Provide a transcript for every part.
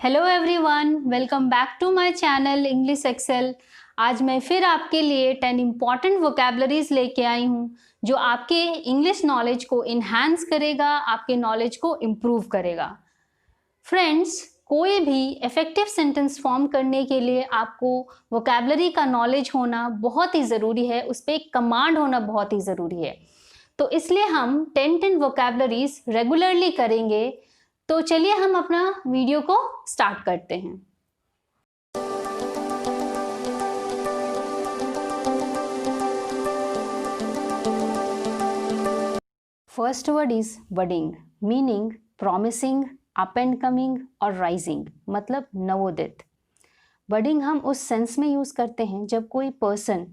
Hello everyone, welcome back to my channel English Excel. आज मैं फिर आपके लिए 10 इम्पॉर्टेंट वोकैबलरीज लेके आई हूँ जो आपके इंग्लिश नॉलेज को इन्हांस करेगा, आपके नॉलेज को इम्प्रूव करेगा। फ्रेंड्स, कोई भी इफेक्टिव सेंटेंस फॉर्म करने के लिए आपको वोकैबलरी का नॉलेज होना बहुत ही ज़रूरी है, उस पर एक कमांड होना बहुत ही ज़रूरी है। तो इसलिए हम 10 वोकैबलरीज रेगुलरली करेंगे। तो चलिए हम अपना वीडियो को स्टार्ट करते हैं। First word is budding, meaning promising, up and coming और राइजिंग, मतलब नवोदित। बडिंग हम उस सेंस में यूज करते हैं जब कोई पर्सन,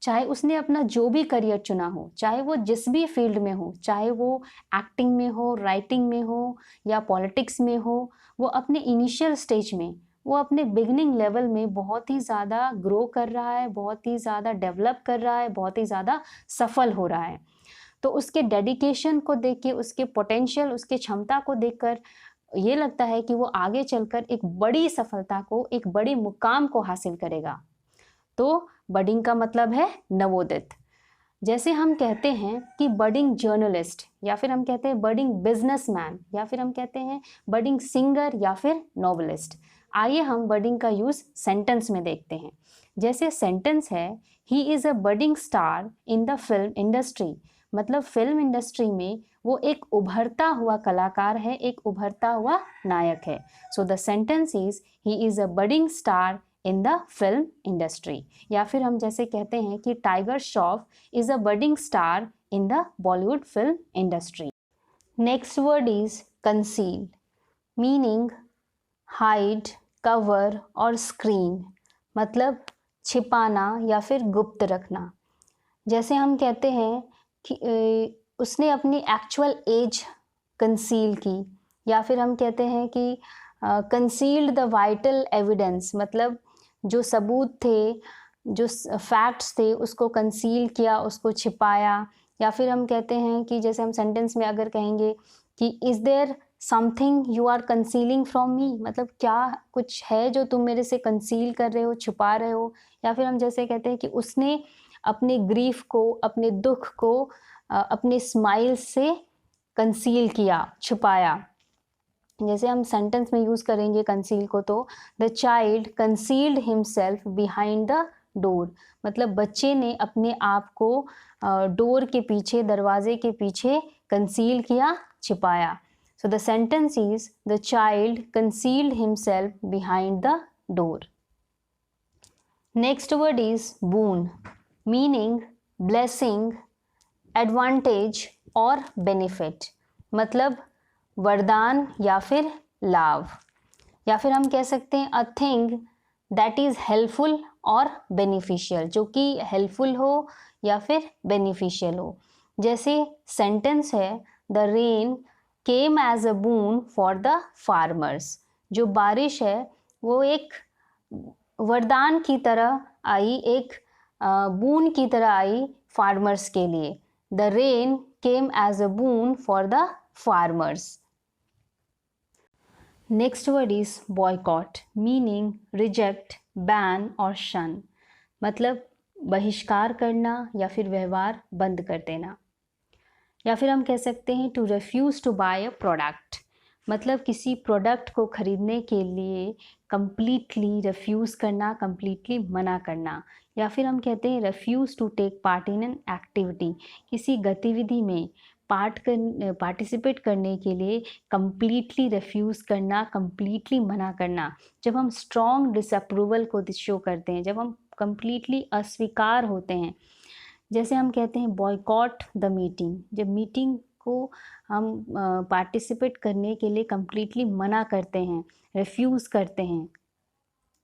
चाहे उसने अपना जो भी करियर चुना हो, चाहे वो जिस भी फील्ड में हो, चाहे वो एक्टिंग में हो, राइटिंग में हो या पॉलिटिक्स में हो, वो अपने इनिशियल स्टेज में, वो अपने बिगिनिंग लेवल में बहुत ही ज़्यादा ग्रो कर रहा है, बहुत ही ज़्यादा डेवलप कर रहा है, बहुत ही ज़्यादा सफल हो रहा है। तो उसके डेडिकेशन को देख के, उसके पोटेंशियल, उसके क्षमता को देखकर ये लगता है कि वो आगे चलकर एक बड़ी सफलता को, एक बड़ी मुकाम को हासिल करेगा। तो बडिंग का मतलब है नवोदित। जैसे हम कहते हैं कि बडिंग जर्नलिस्ट, या फिर हम कहते हैं बडिंग बिजनेसमैन, या फिर हम कहते हैं बडिंग सिंगर या फिर नॉवलिस्ट। आइए हम बडिंग का यूज सेंटेंस में देखते हैं। जैसे सेंटेंस है, he is a budding star in the film industry, मतलब फिल्म इंडस्ट्री में वो एक उभरता हुआ कलाकार है, एक उभरता हुआ नायक है। सो the sentence is he is a budding star in the film industry. या फिर हम जैसे कहते हैं कि tiger Shroff is a budding star in the Bollywood film industry. Next word is conceal, meaning hide, cover और स्क्रीन, मतलब छिपाना या फिर गुप्त रखना। जैसे हम कहते हैं कि उसने अपनी एक्चुअल एज कंसील की, या फिर हम कहते हैं कि कंसील्ड द वाइटल एविडेंस, मतलब जो सबूत थे, जो फैक्ट्स थे, उसको कंसील किया, उसको छिपाया। या फिर हम कहते हैं कि जैसे हम सेंटेंस में अगर कहेंगे कि is there something you are concealing from me, मतलब क्या कुछ है जो तुम मेरे से कंसील कर रहे हो, छुपा रहे हो। या फिर हम जैसे कहते हैं कि उसने अपने ग्रीफ को, अपने दुख को अपने स्माइल से कंसील किया, छुपाया। जैसे हम सेंटेंस में यूज करेंगे कंसील को, तो the child concealed himself behind the door, मतलब बच्चे ने अपने आप को डोर के पीछे, दरवाजे के पीछे कंसील किया, छिपाया। So the sentence is the child concealed himself behind the door. Next word is boon, meaning blessing, advantage और बेनिफिट, मतलब वरदान या फिर लाभ। या फिर हम कह सकते हैं a thing that is helpful और बेनिफिशियल, जो कि हेल्पफुल हो या फिर बेनिफिशियल हो। जैसे सेंटेंस है, the rain came as a boon for the farmers, जो बारिश है वो एक वरदान की तरह आई, एक बून की तरह आई फार्मर्स के लिए। The rain came as a boon for the farmers. Next word is boycott, meaning reject, ban और शन, मतलब बहिष्कार करना या फिर व्यवहार बंद कर देना। या फिर हम कह सकते हैं to refuse to buy a product, मतलब किसी प्रोडक्ट को खरीदने के लिए कंप्लीटली रिफ्यूज़ करना, कंप्लीटली मना करना। या फिर हम कहते हैं refuse to take part in an activity, किसी गतिविधि में पार्टिसिपेट करने के लिए कंप्लीटली रिफ्यूज़ करना, कंप्लीटली मना करना। जब हम स्ट्रॉन्ग डिसअप्रूवल को शो करते हैं, जब हम कंप्लीटली अस्वीकार होते हैं। जैसे हम कहते हैं बॉयकॉट द मीटिंग, जब मीटिंग को हम पार्टिसिपेट करने के लिए कंप्लीटली मना करते हैं, रिफ्यूज़ करते हैं।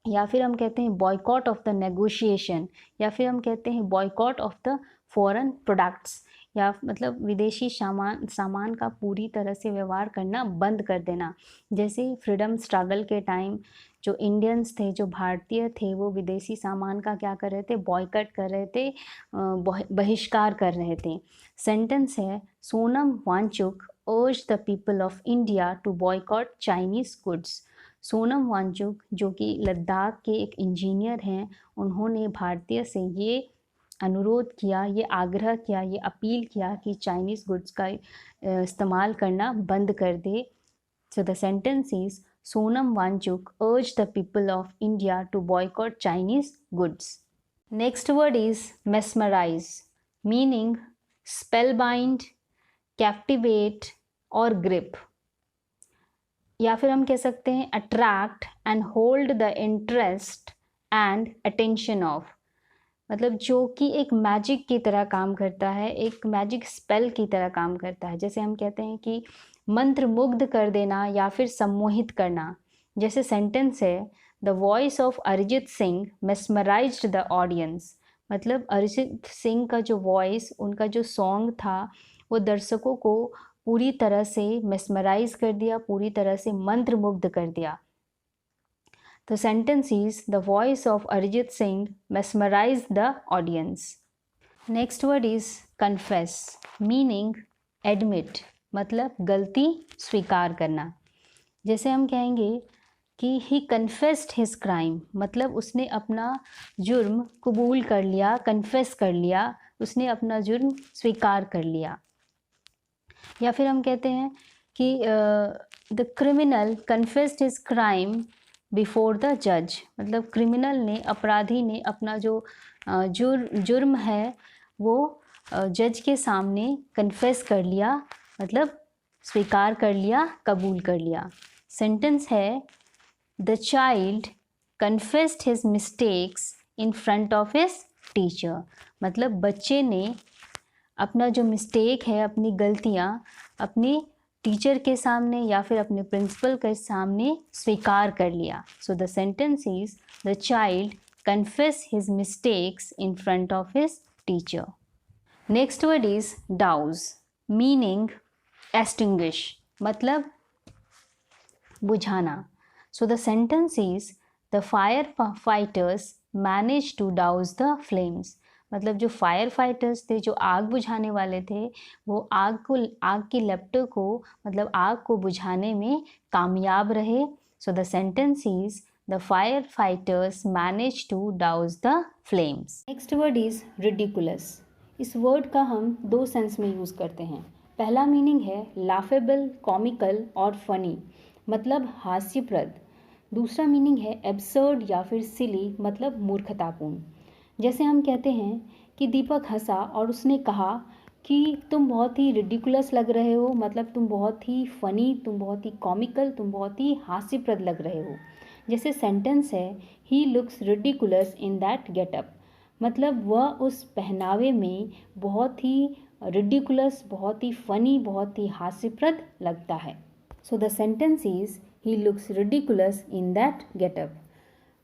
या फिर हम कहते हैं बॉयकॉट ऑफ द नेगोशिएशन, या फिर हम कहते हैं boycott of the foreign products, या मतलब विदेशी सामान का पूरी तरह से व्यवहार करना बंद कर देना। जैसे फ्रीडम स्ट्रगल के टाइम जो इंडियंस थे, जो भारतीय थे, वो विदेशी सामान का क्या कर रहे थे, बॉयकॉट कर रहे थे, बहिष्कार कर रहे थे। सेंटेंस है, Sonam Wangchuck urged the people of India to boycott Chinese goods, Sonam Wangchuck जो कि लद्दाख के एक इंजीनियर हैं, उन्होंने भारतीय से ये अनुरोध किया, ये आग्रह किया, ये अपील किया कि चाइनीज़ गुड्स का इस्तेमाल करना बंद कर दे। So the sentence is Sonam Wangchuk urge the people of India to boycott Chinese goods. Next word is mesmerize, meaning spellbind, captivate और grip, या फिर हम कह सकते हैं attract and hold the interest and attention of, मतलब जो कि एक मैजिक की तरह काम करता है, एक मैजिक स्पेल की तरह काम करता है। जैसे हम कहते हैं कि मंत्र मुग्ध कर देना या फिर सम्मोहित करना। जैसे सेंटेंस है the voice of Arijit Singh mesmerised the audience, मतलब अरिजीत सिंह का जो वॉइस, उनका जो सॉन्ग था वो दर्शकों को पूरी तरह से मेस्मराइज कर दिया, पूरी तरह से मंत्रमुग्ध कर दिया। The sentence is the voice of Arijit Singh mesmerized the audience. Next word is confess, meaning admit, मतलब गलती स्वीकार करना। जैसे हम कहेंगे कि he confessed his crime, मतलब उसने अपना जुर्म कबूल कर लिया, confess कर लिया, उसने अपना जुर्म स्वीकार कर लिया। या फिर हम कहते हैं कि the criminal confessed his crime before the जज, मतलब क्रिमिनल ने, अपराधी ने अपना जो जुर्म है वो जज के सामने कन्फेस कर लिया, मतलब स्वीकार कर लिया, कबूल कर लिया। सेंटेंस है the child confessed his mistakes in front of his teacher, मतलब बच्चे ने अपना जो मिस्टेक है, अपनी गलतियाँ अपनी टीचर के सामने या फिर अपने प्रिंसिपल के सामने स्वीकार कर लिया। So the sentence is the child confess his mistakes in front of his teacher. Next word is douse, meaning extinguish, मतलब बुझाना। So the sentence is the fire fighters manage to douse the flames, मतलब जो fire fighters थे, जो आग बुझाने वाले थे, वो आग की लपटों को, मतलब आग को बुझाने में कामयाब रहे। So the sentence is the fire fighters manage to douse the flames. Next word is ridiculous. इस वर्ड का हम दो सेंस में यूज़ करते हैं। पहला मीनिंग है लाफेबल, कॉमिकल और फनी, मतलब हास्यप्रद। दूसरा मीनिंग है एब्सर्ड या फिर सिली, मतलब मूर्खतापूर्ण। जैसे हम कहते हैं कि दीपक हंसा और उसने कहा कि तुम बहुत ही रिडिकुलस लग रहे हो, मतलब तुम बहुत ही फ़नी, तुम बहुत ही कॉमिकल, तुम बहुत ही हास्यप्रद लग रहे हो। जैसे सेंटेंस है he looks ridiculous in that getup, मतलब वह उस पहनावे में बहुत ही रिडिकुलस, बहुत ही फ़नी, बहुत ही हास्यप्रद लगता है। सो the sentence is he looks ridiculous in that getup.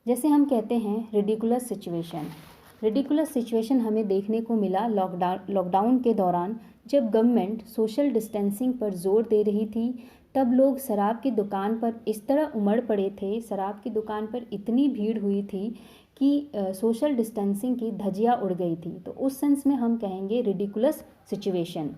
जैसे हम कहते हैं रिडिकुलस सिचुएशन। रिडिकुलस सिचुएशन हमें देखने को मिला लॉकडाउन के दौरान, जब गवर्नमेंट सोशल डिस्टेंसिंग पर जोर दे रही थी। तब लोग शराब की दुकान पर इस तरह उमड़ पड़े थे, शराब की दुकान पर इतनी भीड़ हुई थी कि सोशल डिस्टेंसिंग की धज्जियाँ उड़ गई थी। तो उस सेंस में हम कहेंगे रिडिकुलस सिचुएशन।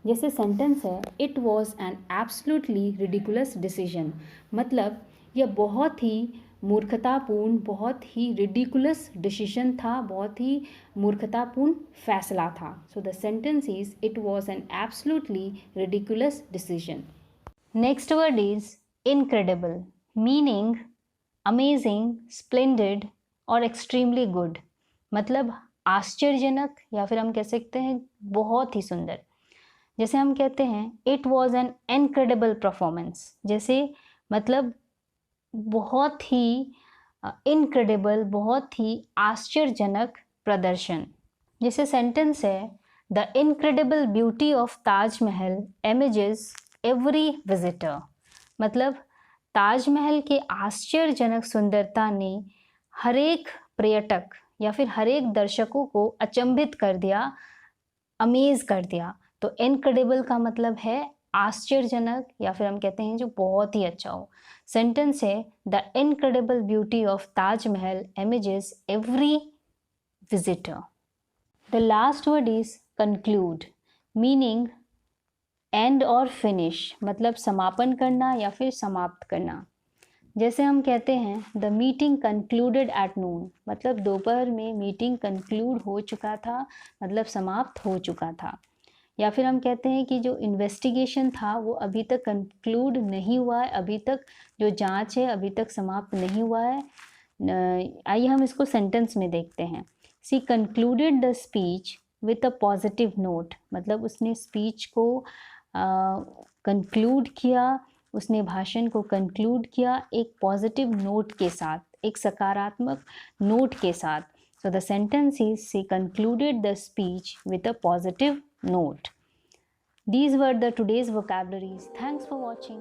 जैसे सेंटेंस है it was an absolutely ridiculous decision, मतलब यह बहुत ही मूर्खतापूर्ण, बहुत ही रिडिकुलस डिसीजन था, बहुत ही मूर्खतापूर्ण फैसला था। सो the sentence is it was an absolutely ridiculous decision. Next word is incredible, meaning amazing, splendid और एक्सट्रीमली गुड, मतलब आश्चर्यजनक या फिर हम कह सकते हैं बहुत ही सुंदर। जैसे हम कहते हैं it was an incredible performance, जैसे मतलब बहुत ही इनक्रेडिबल, बहुत ही आश्चर्यजनक प्रदर्शन। जैसे सेंटेंस है the incredible beauty of Taj Mahal amazes every visitor, मतलब ताजमहल के आश्चर्यजनक सुंदरता ने हर एक पर्यटक या फिर हर एक दर्शकों को अचंभित कर दिया, अमेज कर दिया। तो इनक्रेडिबल का मतलब है आश्चर्यजनक या फिर हम कहते हैं जो बहुत ही अच्छा हो। सेंटेंस है the incredible beauty of Taj Mahal amazes every visitor. The last word is conclude, meaning and और फिनिश, मतलब समापन करना या फिर समाप्त करना। जैसे हम कहते हैं the meeting concluded at noon, मतलब दोपहर में मीटिंग कंक्लूड हो चुका था, मतलब समाप्त हो चुका था। या फिर हम कहते हैं कि जो इन्वेस्टिगेशन था वो अभी तक कंक्लूड नहीं हुआ है, अभी तक जो जांच है अभी तक समाप्त नहीं हुआ है। आइए हम इसको सेंटेंस में देखते हैं। She concluded the speech with a positive note, मतलब उसने स्पीच को कंक्लूड किया, उसने भाषण को कंक्लूड किया एक पॉजिटिव नोट के साथ, एक सकारात्मक नोट के साथ। सो the sentence is she concluded the speech with a positive note. These were the today's vocabularies. Thanks for watching.